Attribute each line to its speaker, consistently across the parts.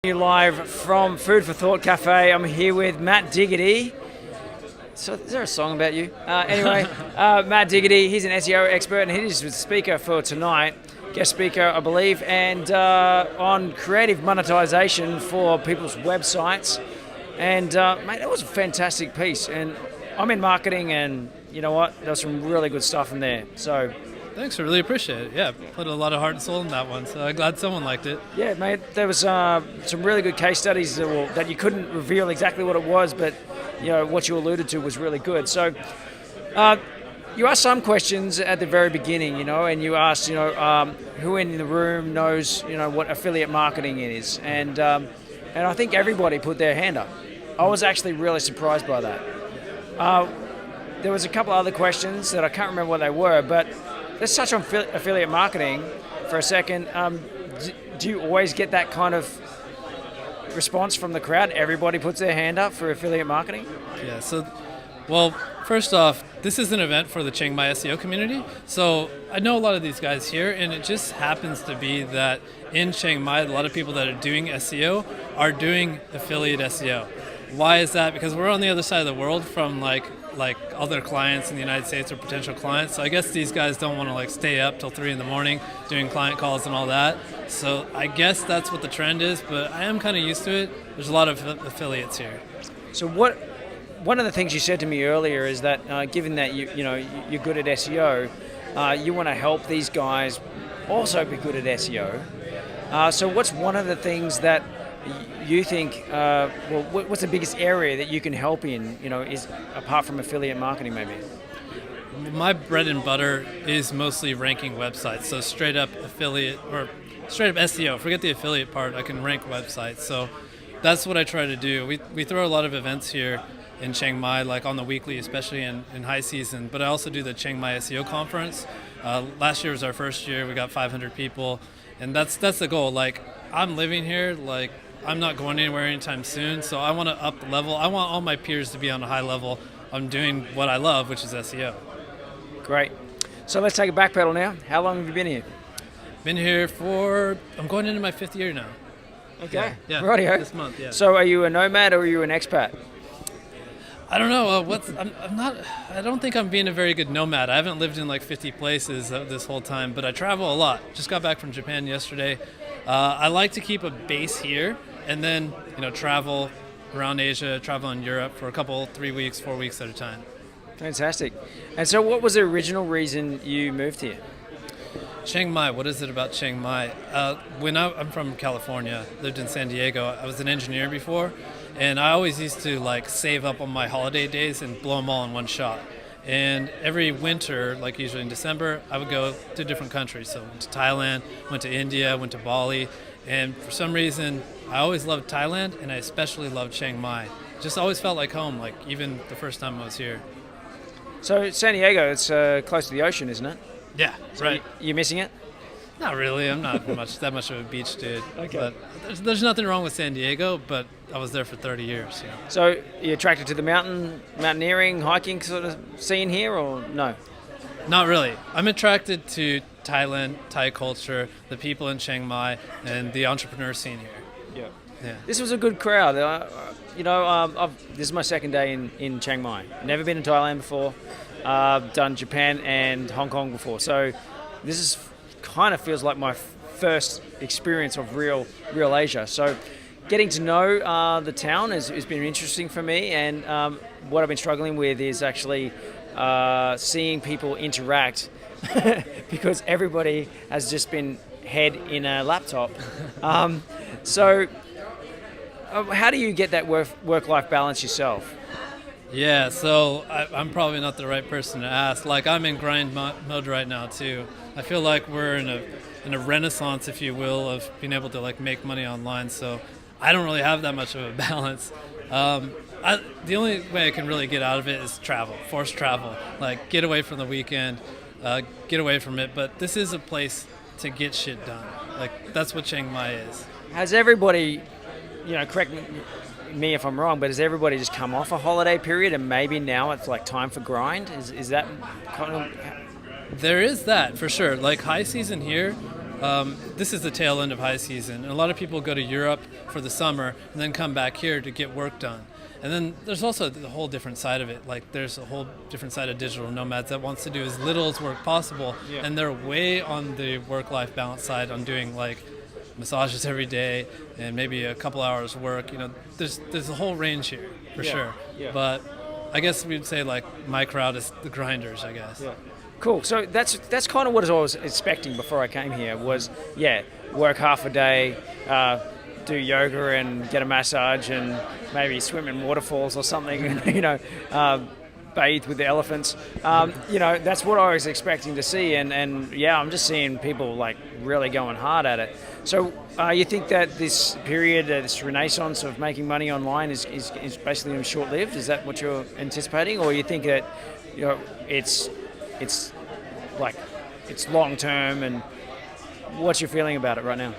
Speaker 1: You live from Food for Thought Cafe. I'm here with Matt Diggity. So, is there a song about you? Anyway, Matt Diggity, he's an SEO expert and he's the speaker for tonight, guest speaker, I believe, and on creative monetization for people's websites. And mate, that was a fantastic piece. And I'm in marketing, and you know what? There's some really good stuff in there. So.
Speaker 2: Thanks, I really appreciate it. Yeah, put a lot of heart and soul in that one, so I'm glad someone liked it.
Speaker 1: Yeah, mate, there was some really good case studies that you couldn't reveal exactly what it was, but you know what you alluded to was really good. So you asked some questions at the very beginning, and you asked, who in the room knows, what affiliate marketing is, and I think everybody put their hand up. I was actually really surprised by that. There was a couple other questions that I can't remember what they were, but let's touch on affiliate marketing for a second. Do you always get that kind of response from the crowd? Everybody puts their hand up for affiliate marketing?
Speaker 2: Yeah, well, first off, this is an event for the Chiang Mai SEO community. So I know a lot of these guys here, and it just happens to be that in Chiang Mai, a lot of people that are doing SEO are doing affiliate SEO. Why is that? Because we're on the other side of the world from like other clients in the United States or potential clients. So I guess these guys don't want to stay up till 3 a.m. doing client calls and all that. So I guess that's what the trend is, but I am kind of used to it. There's a lot of affiliates here.
Speaker 1: So one of the things you said to me earlier is that given that you're good at SEO, you want to help these guys also be good at SEO. So what's one of the things that you think, what's the biggest area that you can help in, is apart from affiliate marketing maybe?
Speaker 2: My bread and butter is mostly ranking websites. So straight up affiliate or straight up SEO. Forget the affiliate part. I can rank websites. So that's what I try to do. We throw a lot of events here in Chiang Mai, like on the weekly, especially in high season. But I also do the Chiang Mai SEO conference. Last year was our first year. We got 500 people. And that's the goal. I'm living here, I'm not going anywhere anytime soon, so I want to up the level. I want all my peers to be on a high level. I'm doing what I love, which is SEO.
Speaker 1: Great. So let's take a back pedal now. How long have you been here?
Speaker 2: Been here I'm going into my 5th year now.
Speaker 1: Okay.
Speaker 2: Yeah.
Speaker 1: Rightio.
Speaker 2: This month, yeah.
Speaker 1: So are you a nomad or are you an expat?
Speaker 2: I don't know. I don't think I'm being a very good nomad. I haven't lived in 50 places this whole time, but I travel a lot. Just got back from Japan yesterday. I like to keep a base here and then, travel around Asia, travel in Europe for 3 weeks, 4 weeks at a time.
Speaker 1: Fantastic. And so what was the original reason you moved here?
Speaker 2: Chiang Mai, what is it about Chiang Mai? I'm from California, lived in San Diego. I was an engineer before, and I always used to save up on my holiday days and blow them all in one shot. And every winter, usually in December, I would go to different countries. So went to Thailand, went to India, went to Bali. And for some reason, I always loved Thailand, and I especially loved Chiang Mai. Just always felt like home, even the first time I was here.
Speaker 1: So San Diego, it's close to the ocean, isn't it?
Speaker 2: Yeah,
Speaker 1: so
Speaker 2: right.
Speaker 1: You're missing it?
Speaker 2: Not really. I'm not that much of a beach dude.
Speaker 1: Okay.
Speaker 2: But there's nothing wrong with San Diego, but I was there for 30 years.
Speaker 1: So you're attracted to the mountaineering, hiking sort of scene here, or no?
Speaker 2: Not really. I'm attracted to Thailand, Thai culture, the people in Chiang Mai, and the entrepreneur scene here. Yeah.
Speaker 1: This was a good crowd. This is my second day in Chiang Mai. Never been to Thailand before. Done Japan and Hong Kong before. So this is kind of feels like my first experience of real Asia. So getting to know the town has been interesting for me, and what I've been struggling with is actually seeing people interact because everybody has just been head in a laptop. So how do you get that work-life balance yourself?
Speaker 2: Yeah, so I'm probably not the right person to ask. I'm in grind mode right now too. I feel like we're in a renaissance, if you will, of being able to make money online. So I don't really have that much of a balance. The only way I can really get out of it is travel, forced travel. Get away from the weekend, get away from it. But this is a place to get shit done. That's what Chiang Mai is.
Speaker 1: Has everybody, correct me if I'm wrong, but has everybody just come off a holiday period and maybe now it's time for grind? Is that kind of...
Speaker 2: There is that, for sure. High season here, this is the tail end of high season. And a lot of people go to Europe for the summer and then come back here to get work done. And then there's also the whole different side of it. Like there's a whole different side of digital nomads that wants to do as little as work possible. Yeah. And they're way on the work-life balance side on doing like massages every day and maybe a couple hours work. You know, there's a whole range here for sure. Yeah. But I guess we'd say like my crowd is the grinders, I guess.
Speaker 1: Yeah. Cool. So that's kind of what I was expecting before I came here was, work half a day, do yoga and get a massage and maybe swim in waterfalls or something, bathe with the elephants. That's what I was expecting to see. And I'm just seeing people like really going hard at it. So you think that this period, this renaissance of making money online is basically short-lived? Is that what you're anticipating? Or you think that it's long-term, and what's your feeling about it right now?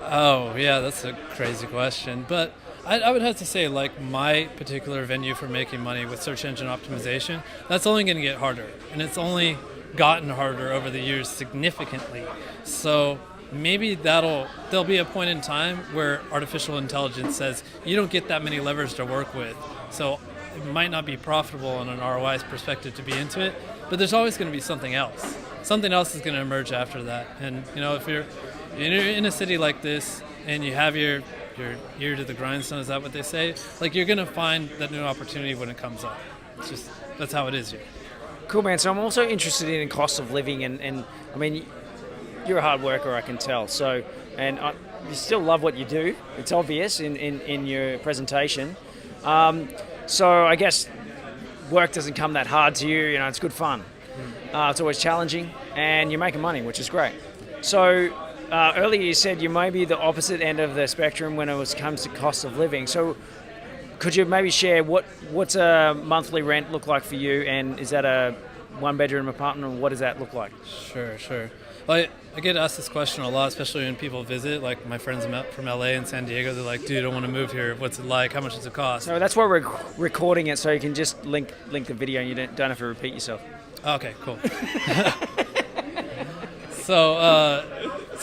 Speaker 2: Oh, yeah, that's a crazy question. But I would have to say, like, my particular venue for making money with search engine optimization, that's only going to get harder. And it's only gotten harder over the years significantly. So maybe there'll be a point in time where artificial intelligence says, you don't get that many levers to work with. So it might not be profitable on an ROI perspective to be into it, but there's always going to be something else. Something else is going to emerge after that. And, if you're in a city like this and you have your ear to the grindstone, is that what they say? Like, you're going to find that new opportunity when it comes up. It's just, that's how it is here.
Speaker 1: Cool, man. So I'm also interested in cost of living, and I mean, you're a hard worker, I can tell. So, you still love what you do. It's obvious in your presentation. So I guess work doesn't come that hard to you. It's good fun. It's always challenging, and you're making money, which is great. So earlier you said you may be the opposite end of the spectrum when it comes to cost of living. So could you maybe share what's a monthly rent look like for you, and is that a one-bedroom apartment, or what does that look like?
Speaker 2: Sure. Well, I get asked this question a lot, especially when people visit. Like my friends from LA and San Diego, they're like, dude, I want to move here. What's it like? How much does it cost?
Speaker 1: So that's why we're recording it, so you can just link the video and you don't have to repeat yourself.
Speaker 2: Okay, cool. So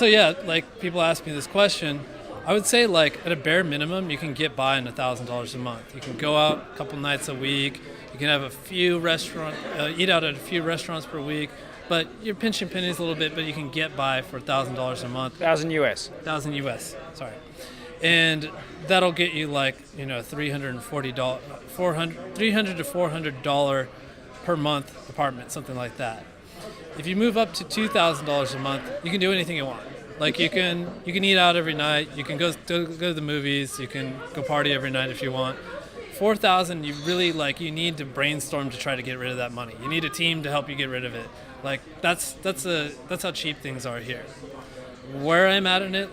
Speaker 2: yeah, like people ask me this question. I would say like at a bare minimum, you can get by on $1,000 a month. You can go out a couple nights a week. You can have eat out at a few restaurants per week. But you're pinching pennies a little bit, but you can get by for $1,000 a month.
Speaker 1: $1,000 US.
Speaker 2: $1,000 US. Sorry, and that'll get you like $300 to $400 per month apartment, something like that. If you move up to $2,000 a month, you can do anything you want. Like you can eat out every night. You can go to the movies. You can go party every night if you want. $4,000, you really you need to brainstorm to try to get rid of that money. You need a team to help you get rid of it. Like that's how cheap things are here. Where I'm at in it,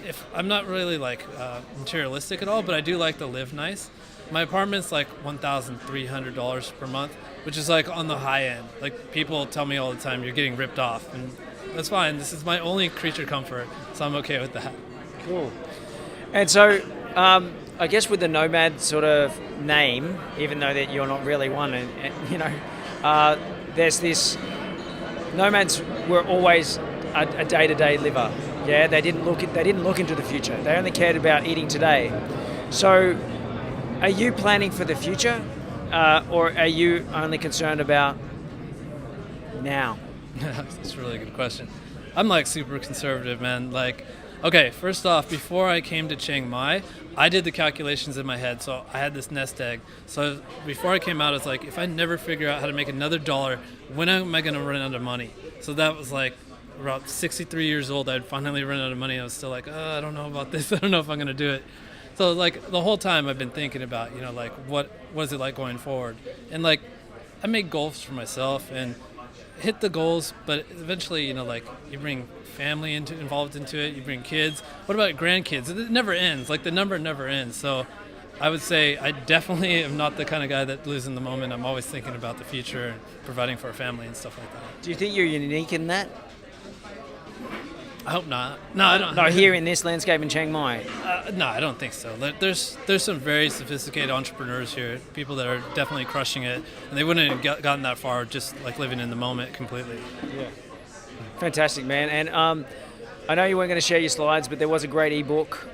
Speaker 2: if I'm not really materialistic at all, but I do like to live nice. My apartment's like $1,300 per month, which is like on the high end. Like people tell me all the time, you're getting ripped off, and that's fine. This is my only creature comfort, so I'm okay with that.
Speaker 1: Cool. And so, I guess with the Nomad sort of name, even though that you're not really one, and there's this. Nomads were always a day-to-day liver. Yeah, they didn't look into the future. They only cared about eating today. So, are you planning for the future, or are you only concerned about now?
Speaker 2: That's a really good question. I'm super conservative, man. Okay, first off, before I came to Chiang Mai, I did the calculations in my head. So I had this nest egg. So before I came out, it's like, if I never figure out how to make another dollar, when am I going to run out of money? So that was about 63 years old, I'd finally run out of money. I was still I don't know about this. I don't know if I'm going to do it. So the whole time I've been thinking about, what is it like going forward? And I made goals for myself and hit the goals, but eventually, you bring family involved into it, you bring kids. What about grandkids? It never ends. The number never ends. So I would say I definitely am not the kind of guy that lives in the moment. I'm always thinking about the future and providing for a family and stuff like that.
Speaker 1: Do you think you're unique in that?
Speaker 2: I hope not. No, I don't.
Speaker 1: Not here in this landscape in Chiang Mai?
Speaker 2: No, I don't think so. There's some very sophisticated entrepreneurs here, people that are definitely crushing it, and they wouldn't have gotten that far just living in the moment completely.
Speaker 1: Yeah. Fantastic, man. And I know you weren't going to share your slides, but there was a great ebook.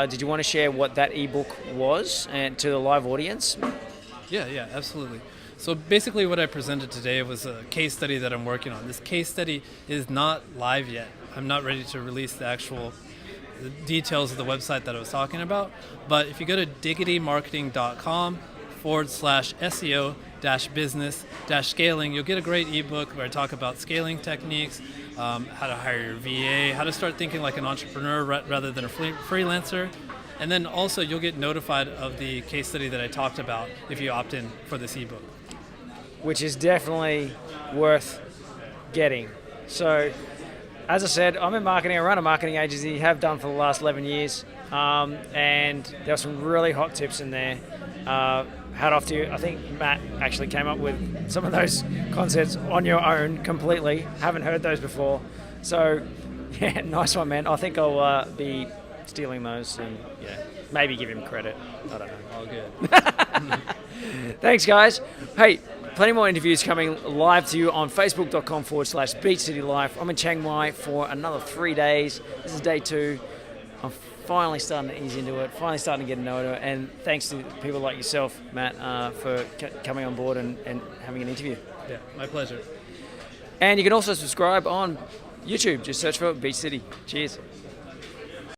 Speaker 1: Did you want to share what that ebook was and to the live audience?
Speaker 2: Yeah, absolutely. So basically what I presented today was a case study that I'm working on. This case study is not live yet. I'm not ready to release the actual details of the website that I was talking about. But if you go to diggitymarketing.com/SEO-business-scaling, you'll get a great ebook where I talk about scaling techniques, how to hire your VA, how to start thinking like an entrepreneur rather than a freelancer. And then also you'll get notified of the case study that I talked about if you opt in for this ebook.
Speaker 1: Which is definitely worth getting. So, as I said, I'm in marketing. I run a marketing agency, have done for the last 11 years. And there are some really hot tips in there. Hat off to you. I think Matt actually came up with some of those concepts on your own completely. Haven't heard those before. So, yeah, nice one, man. I think I'll be stealing those and maybe give him credit. I don't know.
Speaker 2: All good.
Speaker 1: Thanks, guys. Hey, plenty more interviews coming live to you on facebook.com/Beach City Life. I'm in Chiang Mai for another 3 days. This is day 2. I'm finally starting to ease into it, finally starting to get to know it. And thanks to people like yourself, Matt, for coming on board and having an interview.
Speaker 2: Yeah, my pleasure.
Speaker 1: And you can also subscribe on YouTube. Just search for Beach City. Cheers.